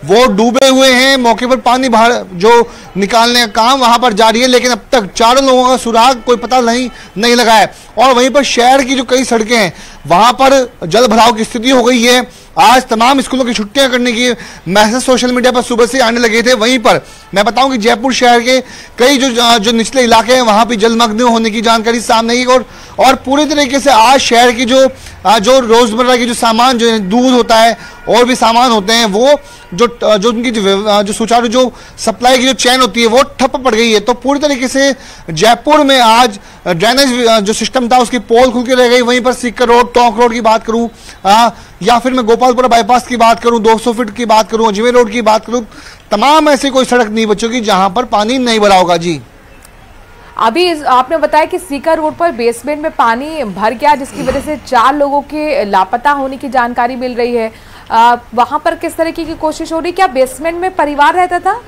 वो डूबे हुए हैं। मौके पर पानी बाहर जो निकालने का काम वहां पर जारी है, लेकिन अब तक चारों लोगों का सुराग कोई पता नहीं लगा है। और वहीं पर शहर की जो कई सड़कें हैं वहां पर जल भराव की स्थिति हो गई है। आज तमाम स्कूलों की छुट्टियां करने की मैसेज सोशल मीडिया पर सुबह से आने लगे थे। वहीं पर मैं बताऊं कि जयपुर शहर के कई जो निचले इलाके हैं वहां भी जलमग्न होने की जानकारी सामने आई। और पूरी तरीके से आज शहर की जो रोजमर्रा की जो सामान जो दूध होता है और भी सामान होते हैं, वो जो उनकी जो सुचारू जो सप्लाई की जो चैन होती है वो ठप पड़ गई है। तो पूरी तरीके से जयपुर में आज ड्रेनेज जो सिस्टम था उसकी पोल खुल के रह गई। वहीं पर सीकर रोड, टोंक रोड की बात करूं या फिर मैं गोपालपुरा बाईपास की बात करूं, 200 फीट की बात करूं, अजमेर रोड की बात करूं, तमाम ऐसी कोई सड़क नहीं बचेगी जहां पर पानी नहीं भरा होगा। जी, अभी आपने बताया कि सीकर रोड पर बेसमेंट में पानी भर गया, जिसकी वजह से 4 लोगों के लापता होने की जानकारी मिल रही है। वहां पर किस तरीके की कोशिश हो रही, क्या बेसमेंट में परिवार रहता था?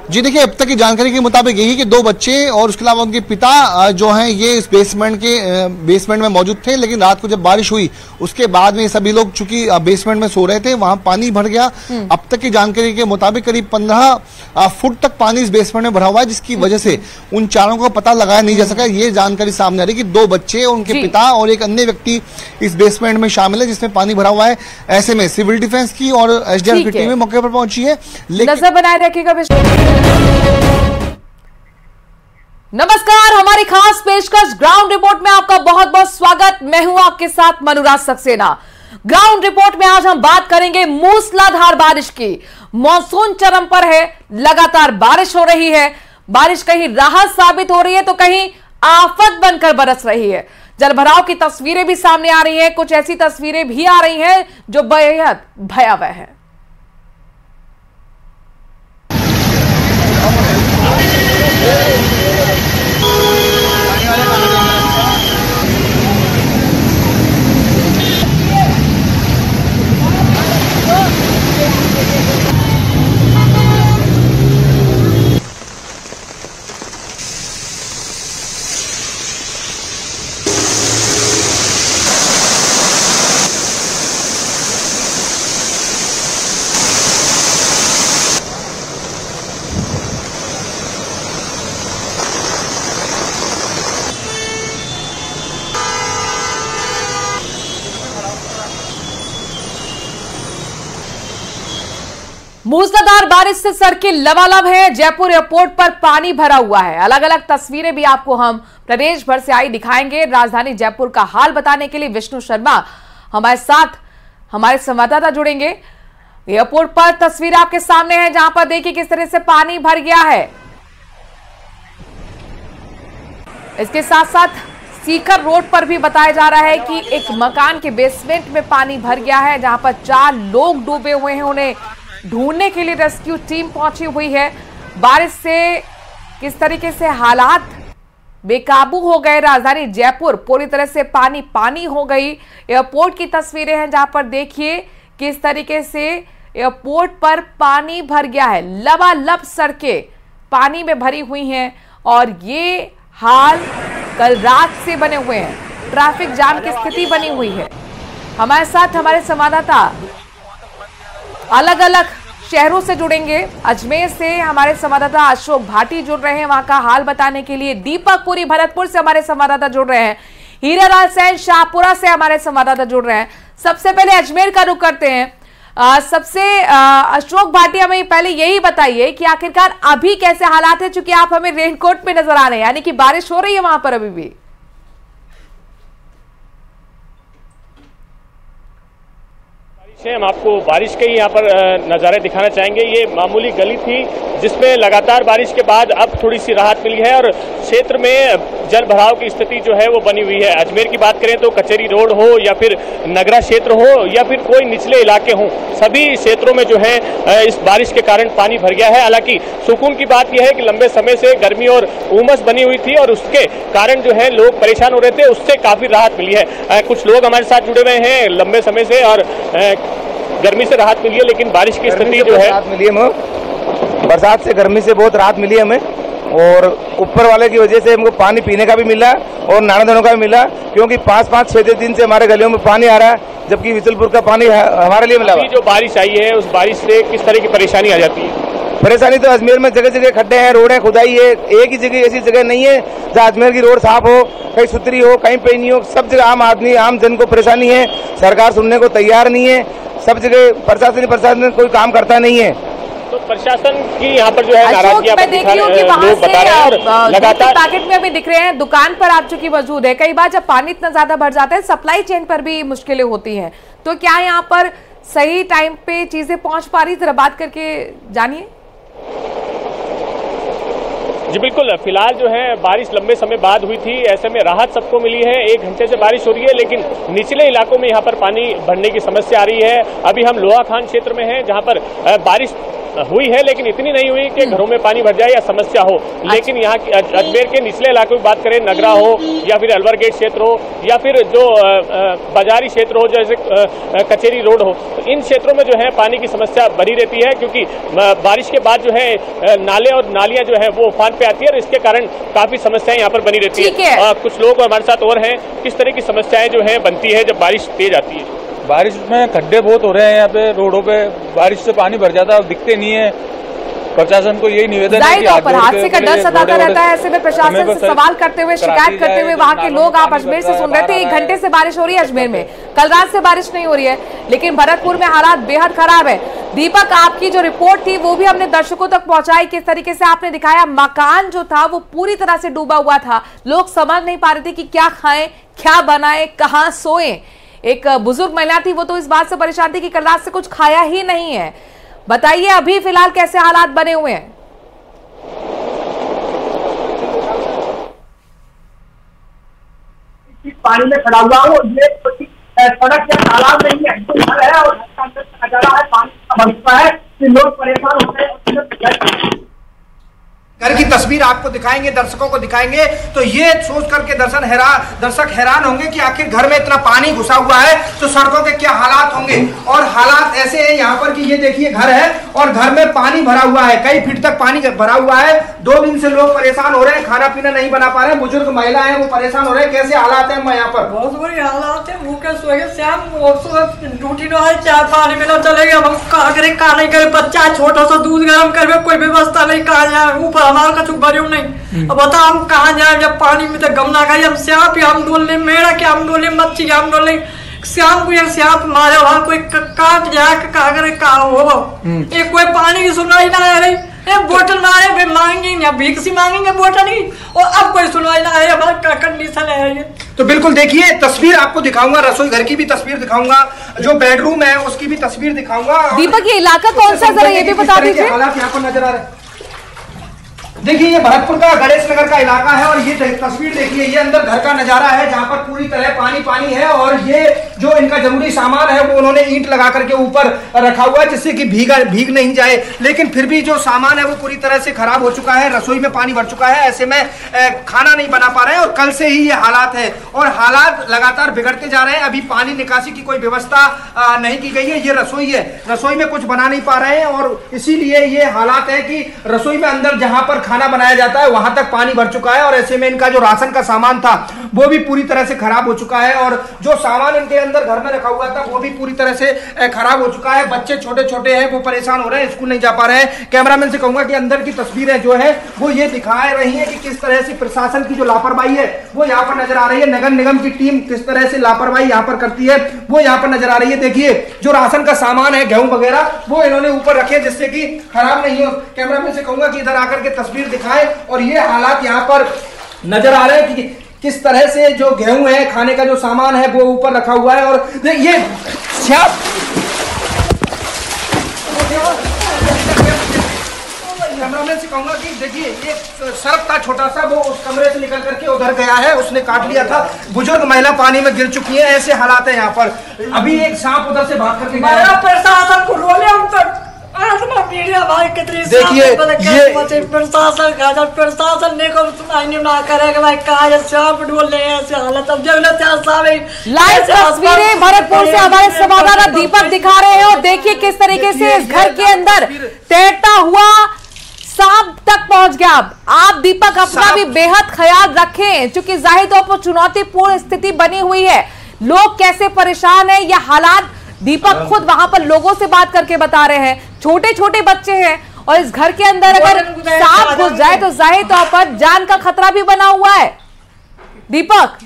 जी देखिए, अब तक की जानकारी के मुताबिक यही कि 2 बच्चे और उसके अलावा उनके पिता जो हैं ये इस बेसमेंट में मौजूद थे। लेकिन रात को जब बारिश हुई उसके बाद में सभी लोग चूंकि बेसमेंट में सो रहे थे, वहां पानी भर गया। अब तक की जानकारी के मुताबिक करीब 15 फुट तक पानी इस बेसमेंट में भरा हुआ है, जिसकी वजह से उन चारों को पता लगाया नहीं जा सका। ये जानकारी सामने आ रही कि 2 बच्चे और उनके पिता और एक अन्य व्यक्ति इस बेसमेंट में शामिल है जिसमें पानी भरा हुआ है। ऐसे में सिविल डिफेंस की और एसडीआरएफ की टीमें मौके पर पहुंची है। नजर बनाए रखिएगा। नमस्कार, हमारी खास पेशकश ग्राउंड रिपोर्ट में आपका बहुत बहुत स्वागत। मैं हूं आपके साथ मनुराज सक्सेना। ग्राउंड रिपोर्ट में आज हम बात करेंगे मूसलाधार बारिश की। मॉनसून चरम पर है, लगातार बारिश हो रही है। बारिश कहीं राहत साबित हो रही है तो कहीं आफत बनकर बरस रही है। जलभराव की तस्वीरें भी सामने आ रही हैं, कुछ ऐसी तस्वीरें भी आ रही हैं जो बेहद भयावह है। मूसलाधार बारिश से सड़कें लबालब है। जयपुर एयरपोर्ट पर पानी भरा हुआ है। अलग अलग तस्वीरें भी आपको हम प्रदेश भर से आई दिखाएंगे। राजधानी जयपुर का हाल बताने के लिए विष्णु शर्मा हमारे साथ हमारे संवाददाता जुड़ेंगे। एयरपोर्ट पर तस्वीर आपके सामने है, जहां पर देखिए किस तरह से पानी भर गया है। इसके साथ साथ सीकर रोड पर भी बताया जा रहा है कि एक मकान के बेसमेंट में पानी भर गया है, जहां पर 4 लोग डूबे हुए हैं। उन्हें ढूंढने के लिए रेस्क्यू टीम पहुंची हुई है। बारिश से किस तरीके से हालात बेकाबू हो गए। राजधानी जयपुर पूरी तरह से पानी पानी हो गई। एयरपोर्ट की तस्वीरें हैं, जहां पर देखिए किस तरीके से एयरपोर्ट पर पानी भर गया है। लबालब सड़कें पानी में भरी हुई हैं और ये हाल कल रात से बने हुए हैं। ट्रैफिक जाम की स्थिति बनी हुई है। हमारे साथ हमारे संवाददाता अलग अलग शहरों से जुड़ेंगे। अजमेर से हमारे संवाददाता अशोक भाटी जुड़ रहे हैं वहां का हाल बताने के लिए। दीपक पुरी भरतपुर से हमारे संवाददाता जुड़ रहे हैं। हीरालाल सैन शाहपुरा से हमारे संवाददाता जुड़ रहे हैं। सबसे पहले अजमेर का रुख करते हैं। अशोक भाटी, हमें पहले यही बताइए कि आखिरकार अभी कैसे हालात है, चूंकि आप हमें रेनकोट में नजर आ रहे हैं, यानी कि बारिश हो रही है वहां पर अभी भी। हम आपको बारिश के यहाँ पर नज़ारे दिखाना चाहेंगे। ये मामूली गली थी जिसमें लगातार बारिश के बाद अब थोड़ी सी राहत मिली है और क्षेत्र में जल भराव की स्थिति जो है वो बनी हुई है। अजमेर की बात करें तो कचेरी रोड हो या फिर नगरा क्षेत्र हो या फिर कोई निचले इलाके हों, सभी क्षेत्रों में जो है इस बारिश के कारण पानी भर गया है। हालांकि सुकून की बात यह है कि लंबे समय से गर्मी और उमस बनी हुई थी और उसके कारण जो है लोग परेशान हो रहे थे, उससे काफ़ी राहत मिली है। कुछ लोग हमारे साथ जुड़े हुए हैं लंबे समय से और गर्मी से राहत मिली है, लेकिन बारिश की स्थिति जो है राहत मिली है हमें। बरसात से गर्मी से बहुत राहत मिली है हमें और ऊपर वाले की वजह से हमको पानी पीने का भी मिला और नहाने धोने का भी मिला, क्योंकि 5-5, 6 दिन से हमारे गलियों में पानी आ रहा है। जबकि विचलपुर का पानी हमारे लिए मिला। अभी जो बारिश आई है उस बारिश से किस तरह की परेशानी आ जाती है? परेशानी तो अजमेर में जगह जगह खड्डे हैं, रोडें खुदाई है, एक ही जगह ऐसी जगह नहीं है जहाँ अजमेर की रोड साफ हो, कहीं सुथरी हो, कहीं पे नहीं हो। सब जगह आम जन को परेशानी है। सरकार सुनने को तैयार नहीं है। सब जगह प्रशासन कोई काम करता नहीं है। तो प्रशासन की यहाँ पर जो है नाराजगी मैं देख रही हूँ कि वहाँ से लगातार पैकेट में भी दिख रहे हैं, दुकान पर आप चुकी मौजूद है। कई बार जब पानी इतना ज्यादा भर जाता है सप्लाई चेन पर भी मुश्किलें होती हैं, तो क्या यहाँ पर सही टाइम पे चीजें पहुंच पा रही? जरा बात करके जानिए। जी बिल्कुल, फिलहाल जो है बारिश लंबे समय बाद हुई थी, ऐसे में राहत सबको मिली है। 1 घंटे से बारिश हो रही है, लेकिन निचले इलाकों में यहाँ पर पानी भरने की समस्या आ रही है। अभी हम लोहा खान क्षेत्र में हैं, जहाँ पर बारिश हुई है लेकिन इतनी नहीं हुई कि घरों में पानी भर जाए या समस्या हो। लेकिन यहाँ अजमेर के निचले इलाकों की बात करें, नगरा हो या फिर अलवर गेट क्षेत्र हो या फिर जो बाजारी क्षेत्र हो जैसे कचेरी रोड हो, तो इन क्षेत्रों में जो है पानी की समस्या बनी रहती है, क्योंकि बारिश के बाद जो है नाले और नालियां जो है वो उफान पे आती है और इसके कारण काफी समस्याएं यहाँ पर बनी रहती है। कुछ लोग हमारे साथ और हैं, किस तरह की समस्याएं जो है बनती है जब बारिश तेज आती है? बारिश में खड्डे बहुत हो रहे हैं, यहाँ पे रोडों पे बारिश से पानी भर जाता है, दिखते नहीं है। प्रशासन को यही निवेदन है कि हादसे का डर सताता रहता है। ऐसे में प्रशासन से सवाल करते हुए, शिकायत करते हुए वहाँ के लोग, आप अजमेर से सुन रहे थे, 1 घंटे से बारिश हो रही है अजमेर में, कल रात से बारिश नहीं हो रही है, लेकिन भरतपुर में हालात बेहद खराब है। दीपक, आपकी जो रिपोर्ट थी वो भी हमने दर्शकों तक पहुंचाई। किस तरीके से आपने दिखाया मकान जो था वो पूरी तरह से डूबा हुआ था, लोग समझ नहीं पा रहे थे कि क्या खाएं, क्या बनाएं, कहाँ सोएं। एक बुजुर्ग महिला थी, वो तो इस बात से परेशान थी कि कल रात से कुछ खाया ही नहीं है। बताइए अभी फिलहाल कैसे हालात बने हुए हैं? पानी में खड़ा हुआ हूँ, ये सड़क या तालाब नहीं है, घर है और नजारा है, पानी का भरपूर है कि लोग परेशान होते हैं। घर की तस्वीर आपको दिखाएंगे, दर्शकों को दिखाएंगे, तो ये सोच करके दर्शक हैरान होंगे कि आखिर घर में इतना पानी घुसा हुआ है तो सड़कों के क्या हालात होंगे। और हालात ऐसे हैं यहाँ पर कि ये देखिए घर है और घर में पानी भरा हुआ है, कई फीट तक पानी भरा हुआ है। 2 दिन से लोग परेशान हो रहे हैं, खाना पीना नहीं बना पा रहे हैं, बुजुर्ग महिला है वो परेशान हो रहे हैं। कैसे हालात है यहाँ पर? बहुत बुरी हालात है, भूखे सोए शाम ड्यूटी न है, चाय पानी में न चलेगा, हम कहा करें, कहा नहीं करे, बच्चा छोटा सा दूध गर्म करे, कोई व्यवस्था नहीं, कहा जाए, ऊपर हमारा कछु भरियो नहीं। अब बताओ हम कहाँ जाए जब पानी में तो गम ना खाई, हम सांप हम डोल ले, मेरा क्या हम डोले, मच्छी हम डोले, सांप को सांप मारे, वहाँ कोई काट जाए, कहा करे कहा हो, एक कोई पानी की सुनवाई ना है रही। बोतल मारे मांगेंगे, भीख से मांगेंगे बोतल ही, और अब कोई सुनवाई ना है। हमारा क्या कंडीशन है ये? तो बिल्कुल देखिए, तस्वीर आपको दिखाऊंगा, रसोई घर की भी तस्वीर दिखाऊंगा, जो बेडरूम है उसकी भी तस्वीर दिखाऊंगा। दीपक, ये इलाका कौन सा, जरा ये भी बता दीजिए। हालात यहाँ पर नजर आ रहे हैं, देखिए ये भरतपुर का गणेश नगर का इलाका है और ये तस्वीर देखिए, ये अंदर घर का नजारा है जहां पर पूरी तरह पानी पानी है। और ये जो इनका जरूरी सामान है वो उन्होंने ईंट लगा करके ऊपर रखा हुआ है जिससे कि भीग नहीं जाए, लेकिन फिर भी जो सामान है वो पूरी तरह से खराब हो चुका है, रसोई में पानी भर चुका है, ऐसे में खाना नहीं बना पा रहे हैं। और कल से ही ये हालात है और हालात लगातार बिगड़ते जा रहे हैं। अभी पानी निकासी की कोई व्यवस्था नहीं की गई है। ये रसोई है, रसोई में कुछ बना नहीं पा रहे हैं और इसीलिए ये हालात है कि रसोई में अंदर जहां पर खाना बनाया जाता है वहां तक पानी भर चुका है और ऐसे में इनका जो राशन का सामान था वो भी पूरी तरह से खराब हो चुका है और जो सामान इनके अंदर घर में रखा हुआ था वो भी पूरी तरह से खराब हो चुका है। बच्चे छोटे छोटे हैं, वो परेशान हो रहे हैं, स्कूल नहीं जा पा रहे हैं। कैमरामैन से कहूंगा कि अंदर की तस्वीरें जो है वो ये दिखा रही है कि किस तरह से प्रशासन की जो लापरवाही है वो यहाँ पर नजर आ रही है। नगर निगम की टीम किस तरह से लापरवाही यहाँ पर करती है वो यहाँ पर नजर आ रही है। देखिए जो राशन का सामान है, गेहूं वगैरह, वो इन्होंने ऊपर रखे जिससे कि खराब नहीं हो। कैमरामैन से कहूंगा कि इधर आकर के तस्वीर दिखाए और ये हालात यहाँ पर नजर आ रहे हैं कि किस तरह से जो गेहूं है, खाने का जो सामान है वो ऊपर रखा हुआ है। और ये कैमरामैन से कहूंगा कि देखिए ये सर्फ था छोटा सा, वो उस कमरे से निकल करके उधर गया है, उसने काट लिया था। बुजुर्ग महिला पानी में गिर चुकी है, ऐसे हालात है यहाँ पर। अभी एक सांप उधर से भाग करके गया। प्रशासन को रोले हम तक देखिए ये प्रशासन ने को सुनाई ना करेगा भाई, कहा सांप डोल ऐसे हालत। अब लाइव तस्वीरें भरतपुर से हमारे संवाददाता दीपक दिखा रहे हैं और देखिए किस तरीके से इस घर के अंदर तैरता हुआ सांप तक पहुंच गया। आप दीपक अपना भी बेहद ख्याल रखें क्योंकि जाहिर तौर पर चुनौतीपूर्ण स्थिति बनी हुई है। लोग कैसे परेशान हैं, यह हालात दीपक खुद वहां पर लोगों से बात करके बता रहे हैं। छोटे छोटे बच्चे हैं और इस घर के अंदर अगर सांप घुस जाए तो जाहिर तौर पर जान का खतरा भी बना हुआ है। दीपक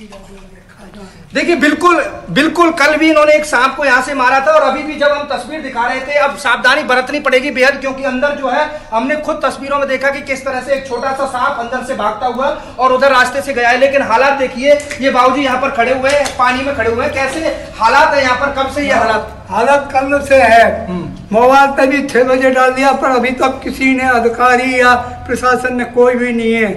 देखिए, बिल्कुल कल भी इन्होंने एक सांप को यहां से मारा था और अभी भी जब हम तस्वीर दिखा रहे थे, अब सावधानी बरतनी पड़ेगी बेहद, क्योंकि अंदर जो है हमने खुद तस्वीरों में देखा कि किस तरह से एक छोटा सा सांप अंदर से भागता हुआ और उधर रास्ते से गया है। लेकिन हालात देखिए, ये बाबूजी यहाँ पर खड़े हुए हैं, पानी में खड़े हुए हैं, कैसे हालात है यहाँ पर, कब से ये हालात कल से है। मोबाइल पे भी 6 बजे डाल दिया, पर अभी तक किसी ने, अधिकारी या प्रशासन ने, कोई भी नहीं है,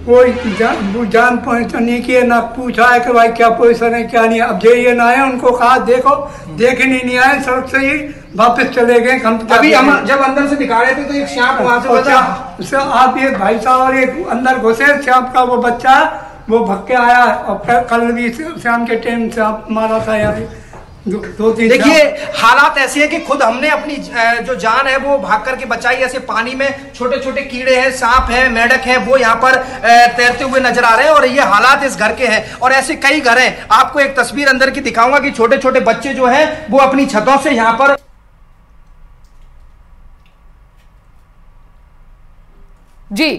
कोई जान पहचान नहीं किए, ना पूछा है कि भाई क्या पोजीशन है क्या नहीं है। अब ये ना आए, उनको कहा देखो, देखने नहीं आए, सड़क से ही वापस चले गए। अभी हम जब अंदर से दिखा रहे थे तो एक सांप वहां से बचा, उससे आप ये भाई साहब और एक अंदर घुसे, सांप का वो बच्चा वो भग के आया और कल भी शाम के टाइम सांप मारा था यहाँ। देखिए हालात ऐसे हैं कि खुद हमने अपनी जो जान है वो भाग करके बचाई। ऐसे पानी में छोटे छोटे कीड़े हैं, सांप हैं, मेंढक हैं, वो यहाँ पर तैरते हुए नजर आ रहे हैं और ये हालात इस घर के हैं। और ऐसे कई घर हैं, आपको एक तस्वीर अंदर की दिखाऊंगा कि छोटे छोटे बच्चे जो हैं वो अपनी छतों से यहाँ पर। जी,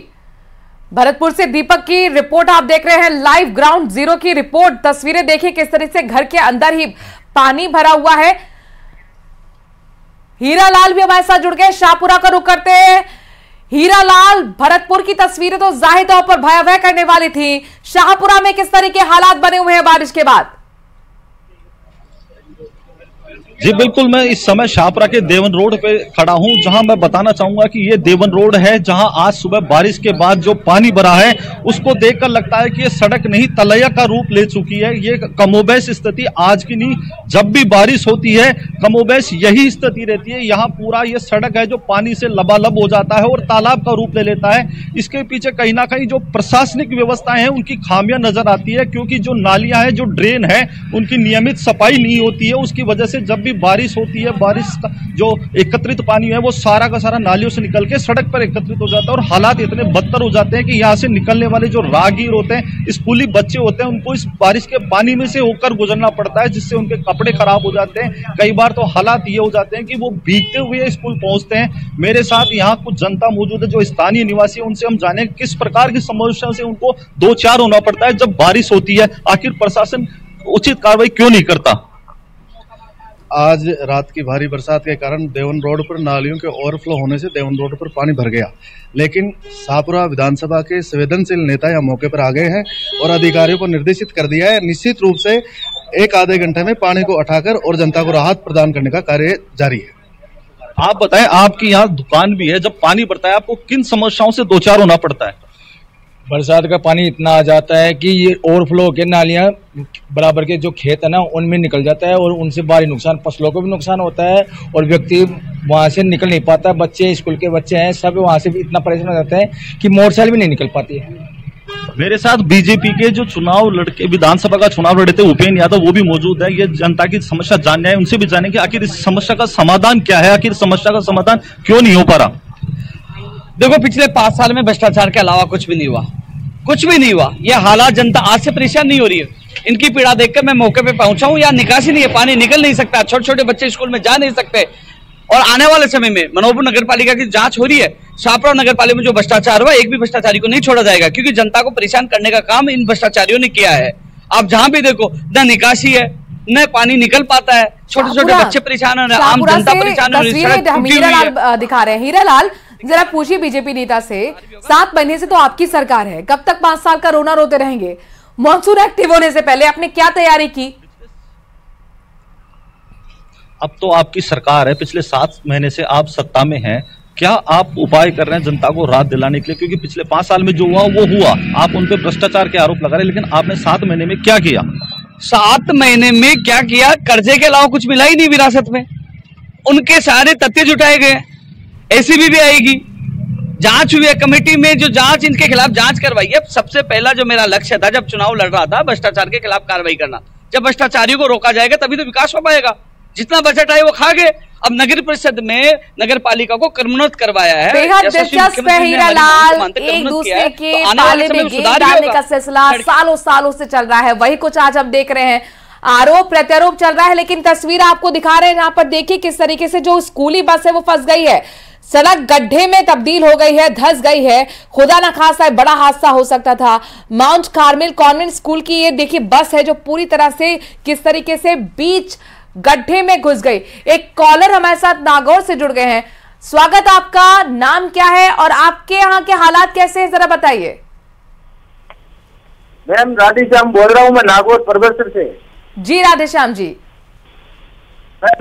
भरतपुर से दीपक की रिपोर्ट आप देख रहे हैं, लाइव ग्राउंड जीरो की रिपोर्ट। तस्वीरें देखिए किस तरह से घर के अंदर ही पानी भरा हुआ है। हीरालाल भी हमारे साथ जुड़ गए, शाहपुरा का रुख करते हैं। हीरालाल, भरतपुर की तस्वीरें तो जाहिर तौर पर भयावह करने वाली थी, शाहपुरा में किस तरह के हालात बने हुए हैं बारिश के बाद? जी बिल्कुल, मैं इस समय शाहपुरा के देवन रोड पे खड़ा हूं, जहां मैं बताना चाहूंगा कि ये देवन रोड है, जहां आज सुबह बारिश के बाद जो पानी भरा है उसको देखकर लगता है कि ये सड़क नहीं तलैया का रूप ले चुकी है। ये कमोबेश स्थिति आज की नहीं, जब भी बारिश होती है कमोबेश यही स्थिति रहती है। यहाँ पूरा ये सड़क है जो पानी से लबालब हो जाता है और तालाब का रूप ले लेता है। इसके पीछे कहीं ना कहीं जो प्रशासनिक व्यवस्थाएं हैं उनकी खामियां नजर आती है, क्योंकि जो नालियां हैं, जो ड्रेन है, उनकी नियमित सफाई नहीं होती है। उसकी वजह से जब भी बारिश होती है, बारिश का जो एकत्रित पानी है वो सारा का सारा नालियों से निकल के सड़क पर एकत्रित हो जाता है और हालात इतने बदतर हो जाते हैं कि यहाँ से निकलने वाले जो राहगीर होते हैं, स्कूली बच्चे होते हैं, उनको इस बारिश के पानी में से होकर गुजरना पड़ता है, जिससे उनके कपड़े खराब हो जाते हैं। कई बार तो हालात ये हो जाते हैं कि वो भीगते हुए स्कूल पहुंचते हैं। मेरे साथ यहाँ कुछ जनता मौजूद है जो स्थानीय निवासी है, उनसे हम जाने किस प्रकार की समस्या से उनको दो चार होना पड़ता है जब बारिश होती है। आखिर प्रशासन उचित कार्रवाई क्यों नहीं करता? आज रात की भारी बरसात के कारण देवन रोड पर नालियों के ओवरफ्लो होने से देवन रोड पर पानी भर गया, लेकिन शाहपुरा विधानसभा के संवेदनशील नेता यहाँ मौके पर आ गए हैं और अधिकारियों को निर्देशित कर दिया है निश्चित रूप से 1-आधे घंटे में पानी को उठाकर और जनता को राहत प्रदान करने का कार्य जारी है। आप बताएं, आपकी यहाँ दुकान भी है, जब पानी बढ़ता है आपको किन समस्याओं से दो चार होना पड़ता है? बरसात का पानी इतना आ जाता है कि ये ओवरफ्लो के नालियां बराबर के जो खेत है ना उनमें निकल जाता है और उनसे भारी नुकसान, फसलों को भी नुकसान होता है और व्यक्ति वहां से निकल नहीं पाता। बच्चे, स्कूल के बच्चे हैं, सब वहां से भी इतना परेशान हो जाते हैं कि मोटरसाइकिल भी नहीं निकल पाती है। मेरे साथ बीजेपी के जो चुनाव लड़के, विधानसभा का चुनाव लड़े थे, उपेंद्र यादव, वो भी मौजूद है। ये जनता की समस्या जानने आए, उनसे भी जाने कि आखिर इस समस्या का समाधान क्या है, आखिर समस्या का समाधान क्यों नहीं हो पा रहा? देखो, पिछले 5 साल में भ्रष्टाचार के अलावा कुछ भी नहीं हुआ, कुछ भी नहीं हुआ। ये हालात जनता आज से परेशान नहीं हो रही है। इनकी पीड़ा देखकर मैं मौके पे पहुंचा हूं। यहाँ निकासी नहीं है, पानी निकल नहीं सकता, छोटे छोटे बच्चे स्कूल में जा नहीं सकते और आने वाले समय में मनोहरपुर नगर पालिका की जांच हो रही है। शाहपुरा नगर पालिका में जो भ्रष्टाचार हुआ, एक भी भ्रष्टाचारी को नहीं छोड़ा जाएगा, क्योंकि जनता को परेशान करने का काम इन भ्रष्टाचारियों ने किया है। आप जहां भी देखो, न निकासी है, न पानी निकल पाता है, छोटे छोटे बच्चे परेशान हो रहे हैं, आम जनता परेशान हो रही है। हीरालाल दिखा रहे हैं। हीरालाल, जरा पूछिए बीजेपी नेता से, 7 महीने से तो आपकी सरकार है, कब तक 5 साल का रोना रोते रहेंगे? मॉनसून एक्टिव होने से पहले आपने क्या तैयारी की? अब तो आपकी सरकार है, पिछले 7 महीने से आप सत्ता में हैं, क्या आप उपाय कर रहे हैं जनता को राहत दिलाने के लिए? क्योंकि पिछले 5 साल में जो हुआ वो हुआ, आप उन पे भ्रष्टाचार के आरोप लगा रहे, लेकिन आपने 7 महीने में क्या किया? 7 महीने में क्या किया? कर्जे के अलावा कुछ मिला ही नहीं विरासत में। उनके सारे तथ्य जुटाए गए, एसीबी भी आएगी, जांच हुई है, कमेटी में जो जांच इनके खिलाफ जांच करवाई है। सबसे पहला जो मेरा लक्ष्य था जब चुनाव लड़ रहा था, भ्रष्टाचार के खिलाफ कार्रवाई करना। जब भ्रष्टाचारियों को रोका जाएगा तभी तो विकास हो पाएगा। जितना बजट आए वो खा गए। अब नगर परिषद में नगर पालिका को कर्मोन्नत करवाया है। बेहद दिलचस्प है हीरालाल, एक दूसरे के पाले में गेंद डालने का सिलसिला सालों सालों से चल रहा है, वही कुछ आज हम देख रहे हैं। आरोप प्रत्यारोप चल रहा है, लेकिन तस्वीर आपको दिखा रहे हैं जहां पर देखिए किस तरीके से जो स्कूली बस है वो फंस गई है, सड़क गड्ढे में तब्दील हो गई है, धंस गई है। खुदा ना खास्ता बड़ा हादसा हो सकता था। माउंट कार्मेल कॉन्वेंट स्कूल की ये देखिए बस है जो पूरी तरह से किस तरीके से बीच गड्ढे में घुस गई। एक कॉलर हमारे साथ नागौर से जुड़ गए हैं। स्वागत आपका, नाम क्या है और आपके यहाँ के हालात कैसे हैं, जरा बताइए। मैम राधेश्याम बोल रहा हूँ मैं नागौर परबसर से। जी राधेश्याम जी,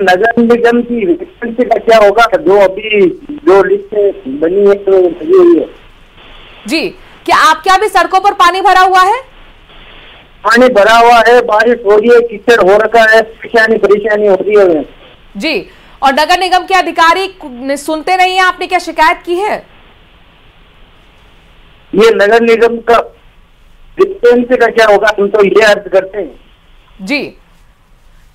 नगर निगम की वैकेंसी का क्या होगा, जो अभी जो लिस्ट बनी है तो लगी हुई है जी, क्या आपके यहाँ भी सड़कों पर पानी भरा हुआ है? पानी भरा हुआ है, बारिश हो रही है, कीचड़ हो रखा है, परेशानी हो रही है जी। और नगर निगम के अधिकारी सुनते नहीं है, आपने क्या शिकायत की है? ये नगर निगम का वैकेंसी का क्या होगा, हम तो ये अर्ज करते हैं जी।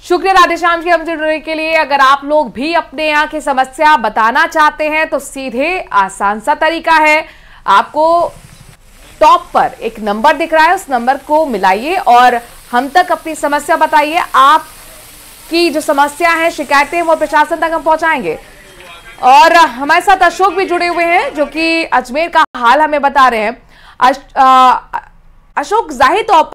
शुक्रिया राधेश्याम जी हमसे जुड़ने के लिए। अगर आप लोग भी अपने यहाँ की समस्या बताना चाहते हैं तो सीधे आसान सा तरीका है, आपको टॉप पर एक नंबर दिख रहा है, उस नंबर को मिलाइए और हम तक अपनी समस्या बताइए। आपकी जो समस्या है, शिकायतें, वो प्रशासन तक हम पहुंचाएंगे। और हमारे साथ अशोक भी जुड़े हुए हैं जो कि अजमेर का हाल हमें बता रहे हैं। अशोक, जाहिर तौर